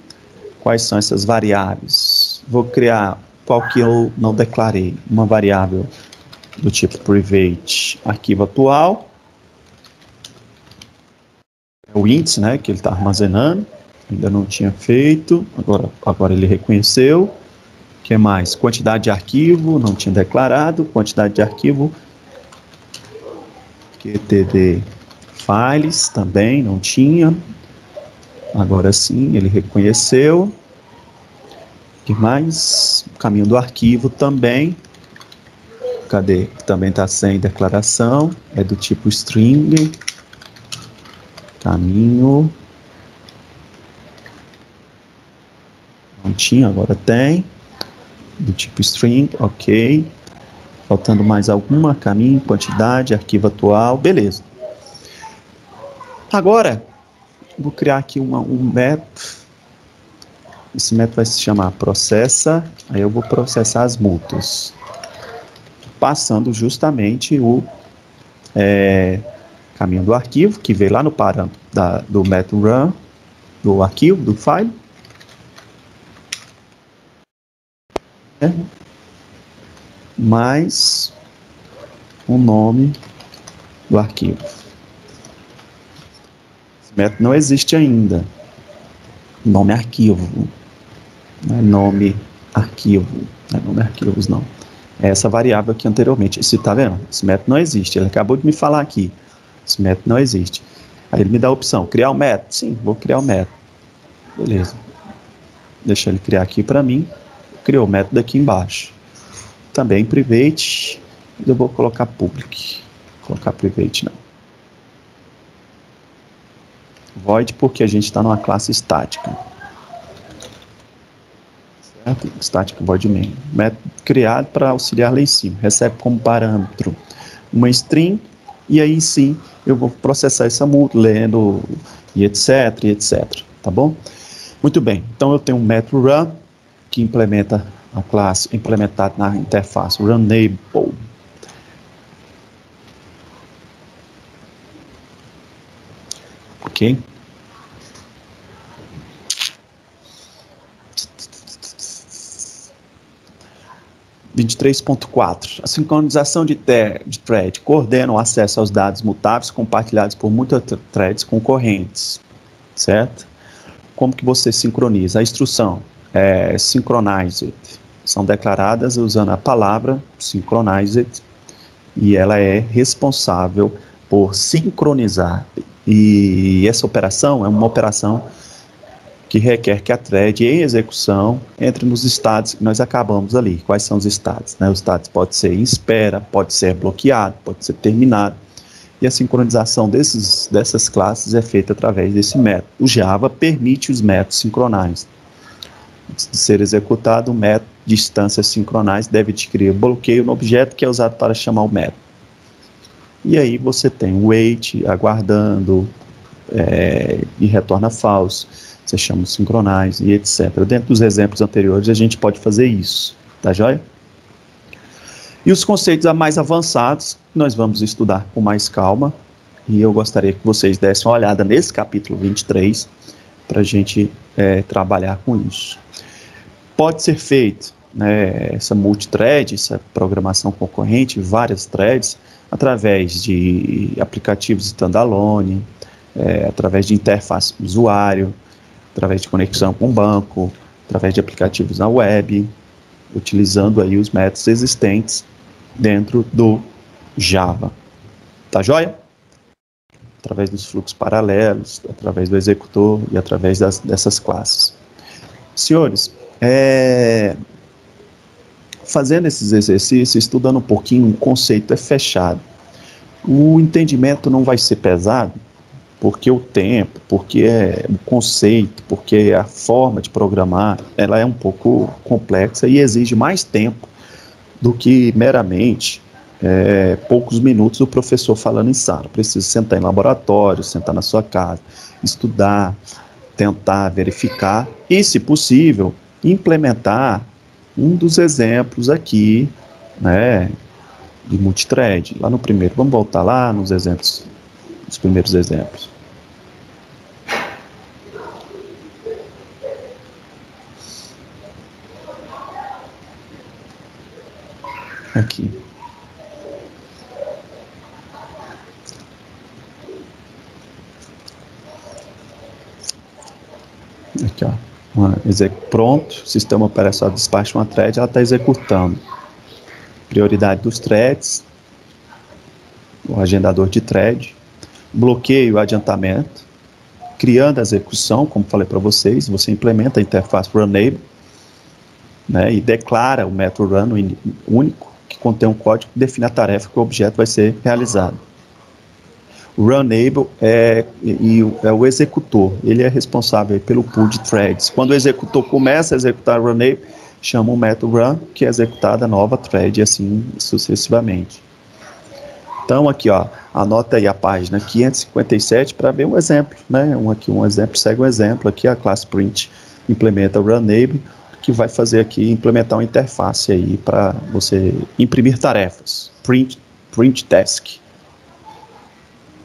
Quais são essas variáveis? Vou criar qual que eu não declarei. Uma variável do tipo private arquivo atual. É o índice, né, que ele está armazenando. Ainda não tinha feito. Agora ele reconheceu. O que mais? Quantidade de arquivo, não tinha declarado. Quantidade de arquivo. QTD files, também não tinha. Agora sim, ele reconheceu. O que mais? O caminho do arquivo também. Cadê? Também está sem declaração. É do tipo string. Caminho. Não tinha, agora tem. Do tipo string, ok. Faltando mais alguma, caminho, quantidade, arquivo atual, beleza. Agora, vou criar aqui um método. Esse método vai se chamar processa, aí eu vou processar as multas. Passando justamente o caminho do arquivo, que veio lá no parâmetro do método run, do arquivo, do file. Mais o nome do arquivo. Esse método não existe ainda. Nome arquivo. Não é nome arquivo. Não é arquivos, não. É essa variável aqui anteriormente. Esse, tá vendo? Esse método não existe. Ele acabou de me falar aqui. Esse método não existe. Aí ele me dá a opção, criar o método. Sim, vou criar o método. Beleza. Deixa ele criar aqui para mim. Criou o método aqui embaixo. Também private. Eu vou colocar public. Vou colocar private não. Void porque a gente está numa classe estática. Certo? Static void main. Método criado para auxiliar lá em cima. Recebe como parâmetro uma string. E aí sim eu vou processar essa multa, lendo e etc, e etc. Tá bom? Muito bem. Então eu tenho um método run que implementa a classe implementada na interface runable. Ok? (23.4) A sincronização de thread coordena o acesso aos dados mutáveis compartilhados por muitas threads concorrentes, certo? Como que você sincroniza? A instrução é synchronized. São declaradas usando a palavra synchronized e ela é responsável por sincronizar. E essa operação é uma operação que requer que a thread em execução entre nos estados que nós acabamos ali. Quais são os estados? Né? Os estados pode ser em espera, pode ser bloqueado, pode ser terminado. E a sincronização dessas classes é feita através desse método. O Java permite os métodos sincronized. Antes de ser executado, o método de instância synchronized deve adquirir bloqueio no objeto que é usado para chamar o método. E aí você tem o wait, aguardando, e retorna false. Você chama o synchronize e etc. Dentro dos exemplos anteriores a gente pode fazer isso, tá joia? E os conceitos mais avançados nós vamos estudar com mais calma e eu gostaria que vocês dessem uma olhada nesse capítulo 23 para a gente trabalhar com isso. Pode ser feito, né, essa multithread, essa programação concorrente, várias threads, através de aplicativos standalone, através de interface do usuário, através de conexão com o banco, através de aplicativos na web, utilizando aí os métodos existentes dentro do Java. Tá joia? Através dos fluxos paralelos, através do executor e através dessas classes. Senhores, fazendo esses exercícios, estudando um pouquinho, o conceito é fechado. O entendimento não vai ser pesado, porque o tempo, porque o conceito, porque a forma de programar, ela é um pouco complexa e exige mais tempo do que meramente poucos minutos o professor falando em sala. Precisa sentar em laboratório, sentar na sua casa, estudar, tentar verificar e, se possível, implementar um dos exemplos aqui, né, de multithread. Lá no primeiro, vamos voltar lá nos exemplos, os primeiros exemplos. Aqui. Aqui, ó. Pronto, sistema operacional despacha uma thread, ela está executando. Prioridade dos threads, o agendador de thread, bloqueio o adiantamento, criando a execução, como falei para vocês, você implementa a interface runable, né, e declara o método run único, que contém um código que define a tarefa que o objeto vai ser realizado. O runable é o executor, ele é responsável pelo pool de threads. Quando o executor começa a executar o runable, chama o método run, que é executada a nova thread, e assim sucessivamente. Então aqui, ó, anota aí a página 557 para ver um exemplo, né? Um exemplo segue um exemplo. Aqui a classe print implementa o runable, que vai fazer aqui, implementar uma interface aí para você imprimir tarefas. Print task.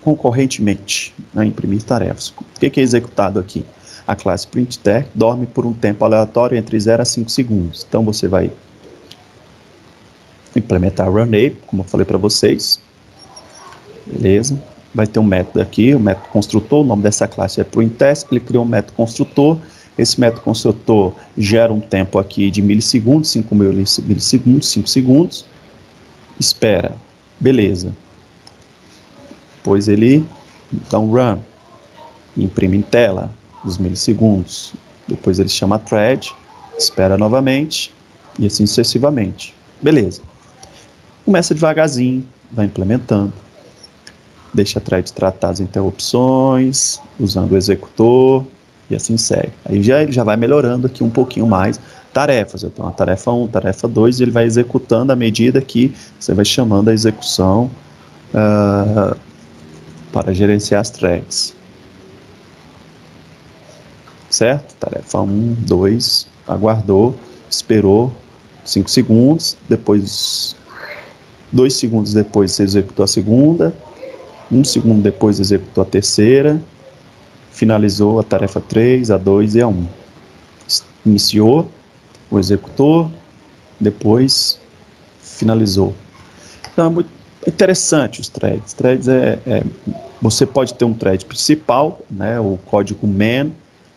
Concorrentemente, né, imprimir tarefas. O que é executado aqui? A classe printTech dorme por um tempo aleatório entre 0 a 5 segundos. Então você vai implementar o runable, como eu falei para vocês. Beleza? Vai ter um método aqui, o método construtor, o nome dessa classe é printTest, ele criou um método construtor Esse método construtor gera um tempo aqui de milissegundos, 5 milissegundos, 5 segundos, espera, beleza. Depois ele dá um run, imprime em tela os milissegundos, depois ele chama a thread, espera novamente e assim sucessivamente. Beleza. Começa devagarzinho, vai implementando, deixa a thread tratar as interrupções, usando o executor, e assim segue. Aí ele já vai melhorando aqui um pouquinho mais tarefas. Eu tenho uma tarefa 1, tarefa 2, e ele vai executando à medida que você vai chamando a execução para gerenciar as threads. Certo? Tarefa 1, 2, aguardou, esperou 5 segundos, depois 2 segundos depois você executou a segunda, 1 segundo depois executou a terceira, finalizou a tarefa 3, a 2 e a 1. Iniciou o executor, depois finalizou. Então é muito interessante os threads. Threads você pode ter um thread principal, né, o código main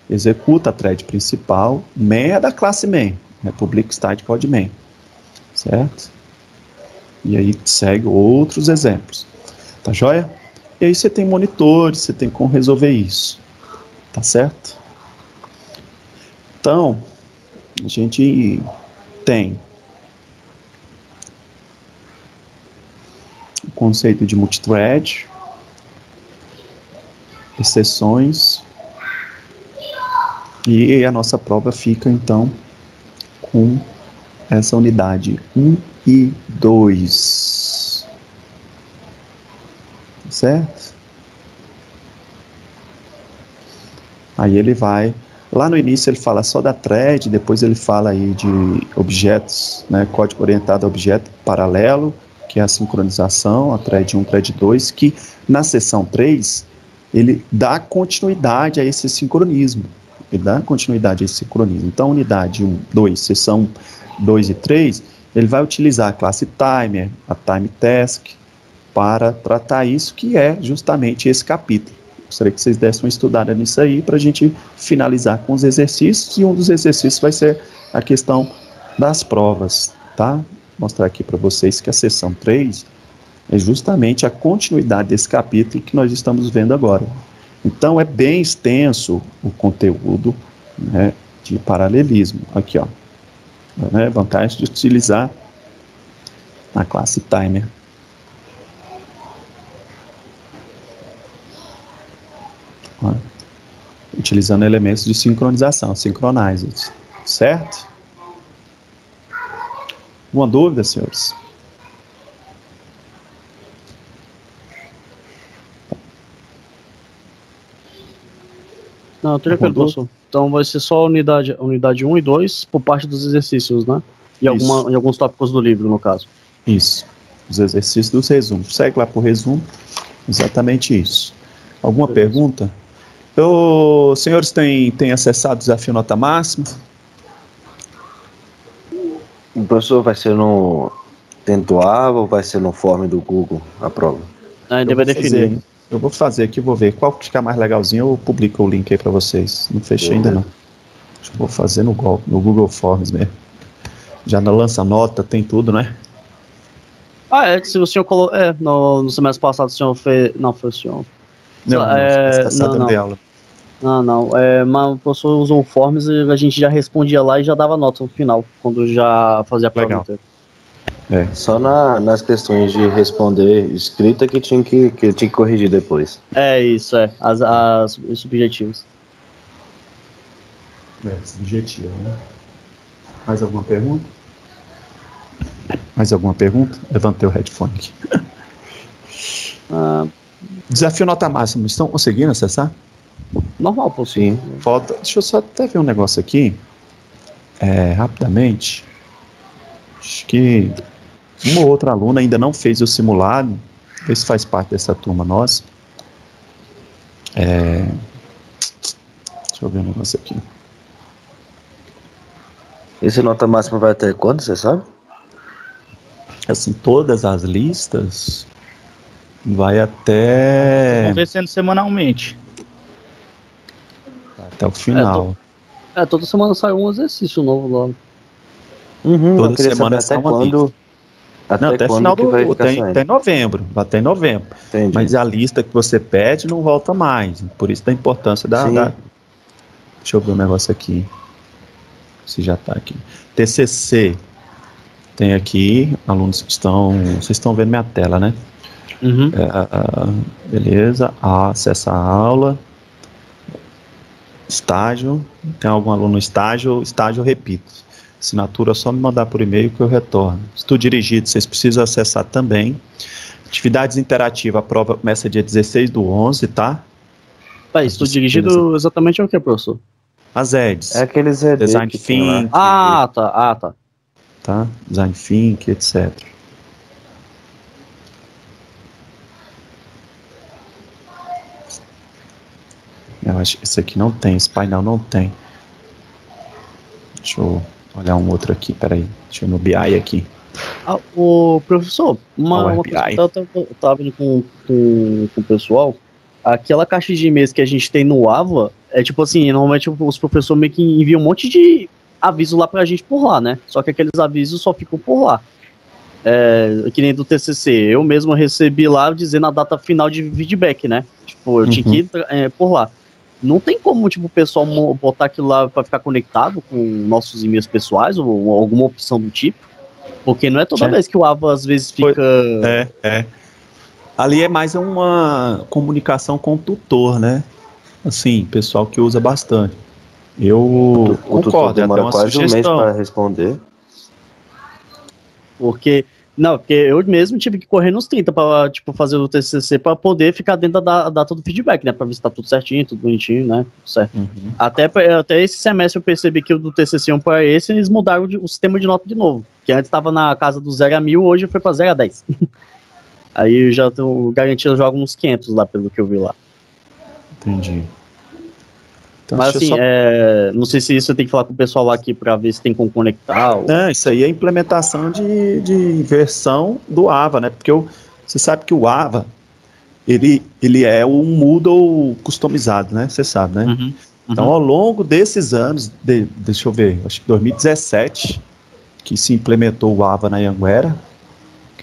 executa a thread principal. Main é da classe main, né, public start code main, certo? E aí segue outros exemplos, tá joia? E aí você tem monitores, você tem como resolver isso. Tá certo? Então, a gente tem o conceito de multithread, exceções, e a nossa prova fica, então, com essa unidade 1 e 2. Certo? Aí ele vai, lá no início ele fala só da thread, depois ele fala aí de objetos, né, código orientado a objeto paralelo, que é a sincronização, a thread 1, thread 2, que na seção 3, ele dá continuidade a esse sincronismo. Então, unidade 1, 2, seção 2 e 3, ele vai utilizar a classe timer, a time task, para tratar isso, que é justamente esse capítulo. Gostaria que vocês dessem uma estudada nisso aí para a gente finalizar com os exercícios, e um dos exercícios vai ser a questão das provas, tá? Vou mostrar aqui para vocês que a seção 3 é justamente a continuidade desse capítulo que nós estamos vendo agora. Então é bem extenso o conteúdo, né, de paralelismo. Aqui, ó, né, vantagem de utilizar a classe timer. Utilizando elementos de sincronização, synchronized, certo? Alguma dúvida, senhores? Não, tranquilo, professor. Então vai ser só a unidade 1 e 2 por parte dos exercícios, né? E alguns tópicos do livro, no caso. Isso. Os exercícios dos resumos. Segue lá para o resumo. Exatamente isso. Alguma pergunta? Os senhores têm acessado o desafio nota máxima? O professor vai ser no Tentoava ou vai ser no form do Google a prova? Ainda vai definir. Eu vou fazer aqui, vou ver qual que ficar mais legalzinho, eu publico o link aí para vocês. Não fechei ainda não. Acho que vou fazer no Google Forms mesmo. Já na lança nota, tem tudo, né? Se o senhor colocou... no semestre passado o senhor fez... Não, foi o senhor. Não, não. Aula. Não. Mas o professor usou o Forms e a gente já respondia lá e já dava nota no final, quando já fazia a prova inteira. Só nas questões de responder escrita que tinha que corrigir depois. Os subjetivos. Subjetivo, né? Mais alguma pergunta? Levantei o headphone aqui. Desafio nota máxima, estão conseguindo acessar? Normal, pô. Sim. Falta, deixa eu só até ver um negócio aqui, rapidamente. Acho que uma ou outra aluna ainda não fez o simulado, vê se faz parte dessa turma nossa. Deixa eu ver um negócio aqui. Esse nota máxima vai até quando, você sabe? Assim, todas as listas vai até... Acontecendo semanalmente. Até o final. Toda semana sai um exercício novo lá. Toda eu queria semana saber sai uma lista. Até quando final que vai do. ficar Tem, saindo. até novembro. Até novembro. Entendi. Mas a lista que você pede não volta mais. Por isso da importância Sim. Deixa eu ver um negócio aqui. Se já tá aqui. TCC. Tem aqui alunos que estão. Vocês estão vendo minha tela, né? Beleza. Acessa a aula. Estágio. Tem algum aluno no estágio? Estágio eu repito. Assinatura é só me mandar por e-mail que eu retorno. Estudo dirigido, vocês precisam acessar também. Atividades interativas, a prova começa dia 16/11, tá? Estudo dirigido exatamente é o que, professor? As EDs. É aqueles ED Design que tem lá. Think. Tá. Tá? Design Think, etc. Eu acho que esse aqui não tem, esse painel não tem. Deixa eu olhar um outro aqui, peraí. Deixa eu ir no BI aqui. O professor, uma Power coisa BI. que eu tava vendo com o pessoal, aquela caixa de e-mails que a gente tem no AVA, é tipo assim, normalmente os professores meio que enviam um monte de aviso lá pra gente por lá, né? Só que aqueles avisos só ficam por lá. Que nem do TCC, eu mesmo recebi lá dizendo a data final de feedback, né? Tipo, eu tinha que ir por lá. Não tem como, tipo, o pessoal botar aquilo lá pra ficar conectado com nossos e-mails pessoais ou alguma opção do tipo? Porque não é toda vez que o AVA às vezes fica... Ali é mais uma comunicação com o tutor, né? Assim, pessoal que usa bastante. Eu O tutor concordo, é até demora uma quase um mês sugestão. para responder. Porque eu mesmo tive que correr nos 30 pra, tipo, fazer o TCC pra poder ficar dentro da data do feedback, né? Pra ver se tá tudo certinho, tudo bonitinho, né? Certo. Até esse semestre eu percebi que o do TCC 1 para esse, eles mudaram o sistema de nota de novo. Que antes tava na casa do 0 a 1000, hoje foi pra 0 a 10. Aí eu já tô garantindo, eu jogo uns 500 lá, pelo que eu vi lá. Entendi. Então, Mas deixa eu assim, não sei se isso eu tenho que falar com o pessoal lá aqui pra ver se tem como conectar. Não, isso aí é implementação de versão do AVA, né? Porque você sabe que o AVA, ele é um Moodle customizado, né? Você sabe, né? Então, ao longo desses anos, deixa eu ver, acho que 2017, que se implementou o AVA na Anhanguera,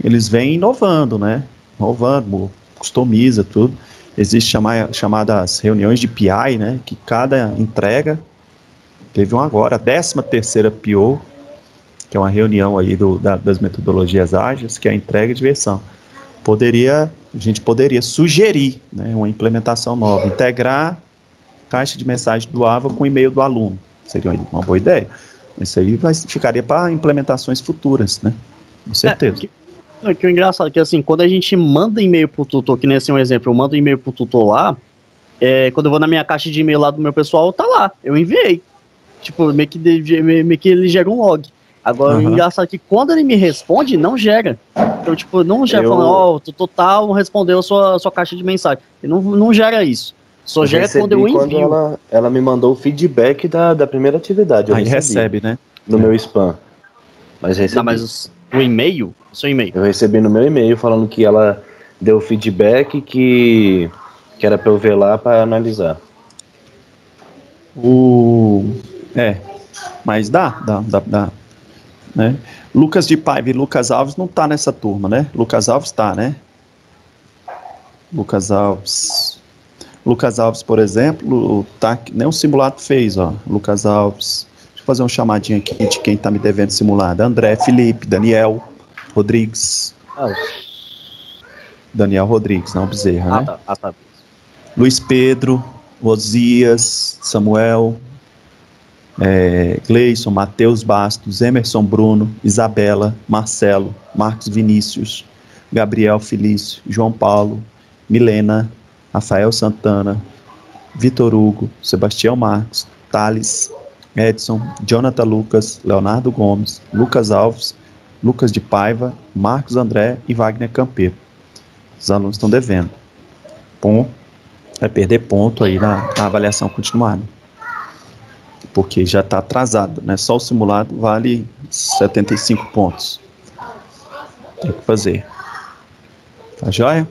eles vêm inovando, né? Inovando, customiza tudo. Existe chamadas reuniões de PI, né? Que cada entrega, teve uma agora, a 13ª PO, que é uma reunião aí das metodologias ágeis, que é a entrega de versão. A gente poderia sugerir, né, uma implementação nova, integrar caixa de mensagem do AVA com o e-mail do aluno. Seria uma boa ideia. Isso aí ficaria para implementações futuras, né? Com certeza. Que o engraçado é que, assim, quando a gente manda e-mail pro tutor, que nem assim um exemplo, eu mando e-mail pro tutor lá, quando eu vou na minha caixa de e-mail lá do meu pessoal, tá lá, eu enviei. Tipo, meio que ele gera um log. Agora, o engraçado é que quando ele me responde, não gera. Então, tipo, não gera falando, o tutor tal respondeu a sua caixa de mensagem. Não gera isso. Só gera quando eu envio. Quando ela me mandou o feedback da primeira atividade. Aí recebe, né? No meu spam. Mas recebi. Não, mas o e-mail? O seu e-mail? Eu recebi no meu e-mail falando que ela deu feedback que era pra eu ver lá pra analisar. Mas dá, né? Lucas de Paiva e Lucas Alves não tá nessa turma, né? Lucas Alves tá, né? Lucas Alves, por exemplo, tá, nem um simulado fez, ó. Lucas Alves. Deixa eu fazer um chamadinho aqui de quem tá me devendo simulado. André, Felipe, Daniel Rodrigues. Daniel Rodrigues, não Bezerra, né? Tá. Luiz Pedro, Osias, Samuel, Gleison, Matheus Bastos, Emerson Bruno, Isabela, Marcelo, Marcos Vinícius, Gabriel Felício, João Paulo, Milena, Rafael Santana, Vitor Hugo, Sebastião Marcos, Thales, Edson, Jonathan Lucas, Leonardo Gomes, Lucas Alves, Lucas de Paiva, Marcos André e Wagner Campeiro. Os alunos estão devendo. Vai perder ponto aí na avaliação continuada. Porque já está atrasado, né? Só o simulado vale 75 pontos. Tem que fazer. Tá joia?